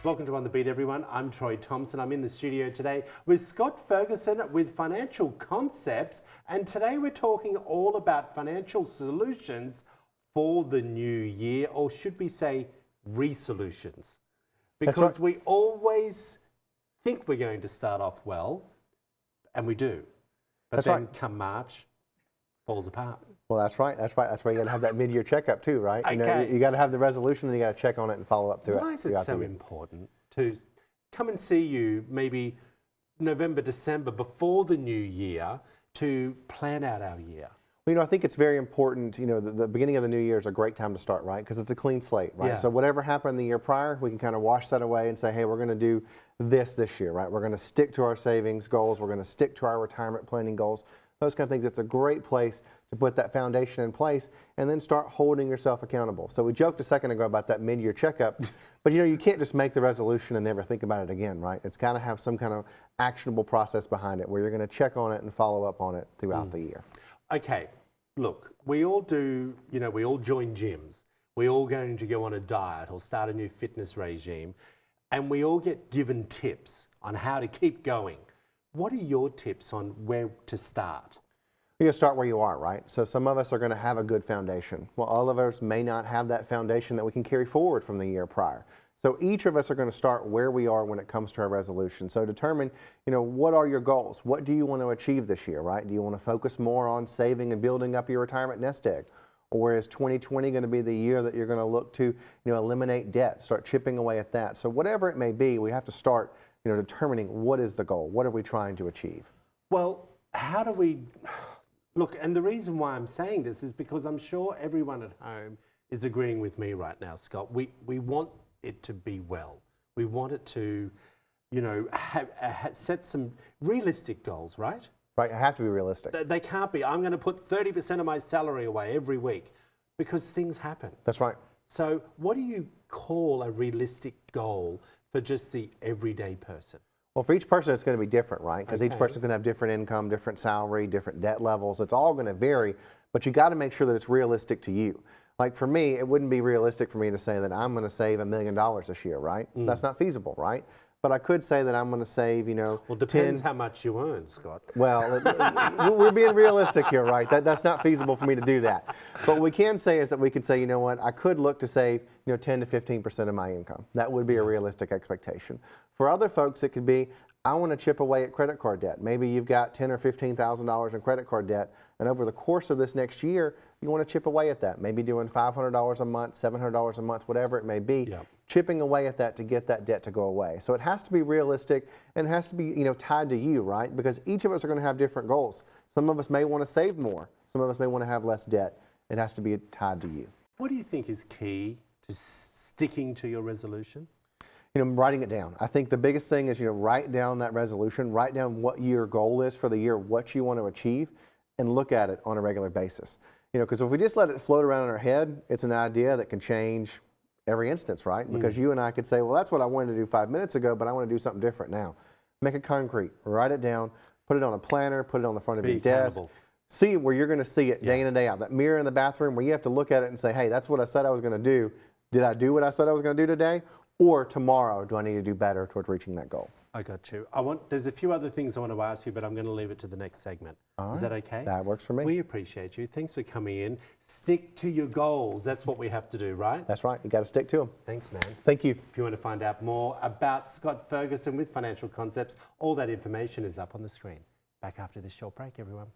Welcome to On the Beat, everyone. I'm Troy Thompson. I'm in the studio today with Scott Ferguson with Financial Concepts, and today we're talking all about financial solutions for the new year, or should we say resolutions? Because we always think we're going to start off well, and we do, but then come March, falls apart. Well, that's right. That's right. That's why you got to have that mid-year checkup too, right? Okay. You know, you got to have the resolution, then you got to check on it and follow up through it. Why is it so important to come and see you maybe November, December before the new year to plan out our year? Well, you know, I think it's very important. You know, the beginning of the new year is a great time to start, right? Because it's a clean slate, right? Yeah. So whatever happened the year prior, we can kind of wash that away and say, hey, we're going to do this year, right? We're going to stick to our savings goals. We're going to stick to our retirement planning goals. Those kind of things. It's a great place to put that foundation in place and then start holding yourself accountable. So we joked a second ago about that mid-year checkup, but you know, you can't just make the resolution and never think about it again, right? It's got to have some kind of actionable process behind it where you're going to check on it and follow up on it throughout the year. Okay, look, we all do, you know, we all join gyms. We're all going to go on a diet or start a new fitness regime, and we all get given tips on how to keep going. What are your tips on where to start? You got to start where you are, right? So some of us are going to have a good foundation. Well, all of us may not have that foundation that we can carry forward from the year prior. So each of us are going to start where we are when it comes to our resolution. So determine, you know, what are your goals? What do you want to achieve this year, right? Do you want to focus more on saving and building up your retirement nest egg? Or is 2020 going to be the year that you're going to look to, you know, eliminate debt, start chipping away at that? So whatever it may be, we have to start, you know, determining what is the goal? What are we trying to achieve? Well, how do we look? And the reason why I'm saying this is because I'm sure everyone at home is agreeing with me right now, Scott. We want it to be well. We want it to, you know, set some realistic goals, right? Right, I have to be realistic. They can't be, I'm going to put 30% of my salary away every week, because things happen. That's right. So what do you call a realistic goal for just the everyday person? Well, for each person, it's going to be different, right? Because each person's going to have different income, different salary, different debt levels. It's all going to vary, but you got to make sure that it's realistic to you. Like for me, it wouldn't be realistic for me to say that I'm going to save $1 million this year, right? That's not feasible, right? But I could say that I'm going to save, you know, well, depends how much you earn, Scott. Well, we're being realistic here, right? That's not feasible for me to do that. But what we can say is that we could say, you know what, I could look to save, you know, 10 to 15% of my income. That would be a realistic expectation. For other folks, it could be, I want to chip away at credit card debt. Maybe you've got $10,000 or $15,000 in credit card debt, and over the course of this next year, you want to chip away at that. Maybe doing $500 a month, $700 a month, whatever it may be. Yeah. Chipping away at that to get that debt to go away. So it has to be realistic and it has to be, you know, tied to you, right? Because each of us are going to have different goals. Some of us may want to save more. Some of us may want to have less debt. It has to be tied to you. What do you think is key to sticking to your resolution? You know, writing it down. I think the biggest thing is, you know, write down that resolution, write down what your goal is for the year, what you want to achieve, and look at it on a regular basis. You know, because if we just let it float around in our head, it's an idea that can change every instance, right? Because you and I could say, well, that's what I wanted to do 5 minutes ago, but I want to do something different now. Make it concrete, write it down, put it on a planner, put it on the front of your desk. See where you're going to see it day in and day out. That mirror in the bathroom where you have to look at it and say, hey, that's what I said I was going to do. Did I do what I said I was going to do today? Or tomorrow, do I need to do better towards reaching that goal? I got you. There's a few other things I want to ask you, but I'm going to leave it to the next segment. Is that okay? That works for me. We appreciate you. Thanks for coming in. Stick to your goals. That's what we have to do, right? That's right. You got to stick to them. Thanks, man. Thank you. If you want to find out more about Scott Ferguson with Financial Concepts, all that information is up on the screen. Back after this short break, everyone.